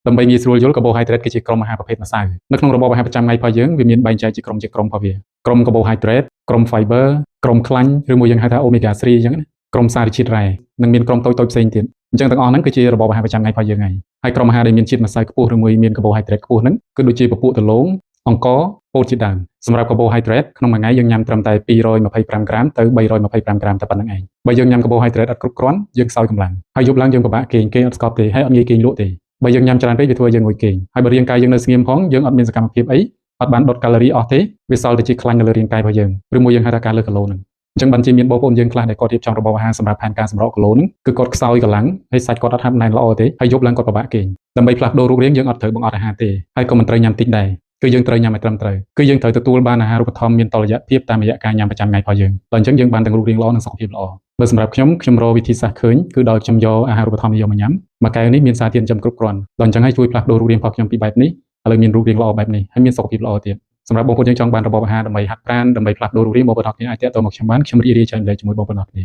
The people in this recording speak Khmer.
ដើម្បីងាយស្រួលយល់កាបូហៃដ្រេតគឺជាក្រុមអាហារប្រភេទម្សៅនៅក្នុងរបបអាហារប្រចាំថ្ងៃរបស់យើងវាមានបែងចែកជាក្រុមរបស់វាក្រុមកាបូហៃដ្រេតក្រុម fiber ក្រុមខ្លាញ់ឬមួយយើងហៅថា omega 3 អញ្ចឹងណាក្រុមសារធាតុរ៉ែនិងមានក្រុមតូចៗផ្សេងទៀតអញ្ចឹងទាំងអស់ហ្នឹងគឺជារបបអាហារប្រចាំថ្ងៃរបស់យើងហើយក្រុមអាហារដែលមានជាតិម្សៅខ្ពស់ឬមួយមានកាបូហៃដ្រេតខ្ពស់ហ្នឹងគឺដូចជាពពួកដលូងអង្ករពោតជាដើមសម្រាប់កាបូហៃដ្រេតក្នុងមួយថ្ងៃយើងញ៉ាំត្រឹមតែ225ក្រាមទៅ325ក្រាមតែប៉ុណ្្នឹងឯងបើយើងញ៉ាំកាបូហៃដ្រេតអត់គ្រប់គ្រាន់យើងខ្សោយកម្លាំងហើយយប់ឡើងយើងពិបាកគេងអត់ស្កប់ទេហើយអត់ងាយគេងលក់ទេបើយើងញ៉ាំច្រើនពេកវាធ្វើឲ្យយើងងុយគេងហើយបើរាងកាយយើងនៅស្ងៀមផងយើងអត់មានសកម្មភាពអីអត់បានដុតកាឡូរីអស់ទេវាសល់តែជាខ្លាញ់នៅលើរាងកាយរបស់យើងឬមួយយើងហៅថាការលើសគីឡូហ្នឹងអញ្ចឹងបានជាមានបងប្អូនយើងខ្លះដែលគាត់រៀបចំរបបអាហារសម្រាប់ផែនការសម្រកគីឡូហ្នឹងគឺគាត់ខ្សោយកម្លាំងហើយសាច់គាត់អត់ហាប់ណែនល្អទេហើយយប់ឡើងគាត់ពិបាកគេងដើម្បីផ្លាស់ប្ដូររូបរាងយើងអត់ត្រូវបង្អត់អាហារទេហើយក៏មិនត្រូវញ៉ាំតិចដែរគឺយើងត្រូវញ៉ាំឲ្យត្រឹមត្រូវគឺយើងត្រូវទទួលបានអាហារូបត្ថម្ភមានតុល្យភាពតាមរយៈការញ៉ាំប្រចាំថ្ងៃរបស់យើងដល់អញ្ចឹងយើងបានទាំងរូបរាងល្អនិងសុខភាពល្អបើសម្រាប់ខ្ញុំរកវិធីសាស្ត្រឃើញគឺដោយខ្ញុំយកអាហារូបត្ថម្ភនេះយកមកញ៉ាំមួយកែវនេះមានសារធាតុចិញ្ចឹមគ្រប់គ្រាន់ដល់អញ្ចឹងហើយជួយផ្លាស់ប្ដូររូបរាងរបស់ខ្ញុំពីបែបនេះឥឡូវមានរូបរាងល្អបែបនេះហើយមានសុខភាពល្អទៀតសម្រាប់បងប្អូនយើងចង់បានរបបអាហារដើម្បីហាត់ប្រាណដើម្បីផ្លាស់ប្ដូររូបរាងបងប្អូនអរគ្នាអាចទាក់ទងមកខ្ញុំបានខ្ញុំរីករាយចែករំលែកជាមួយបងប្អូនអរគ្នា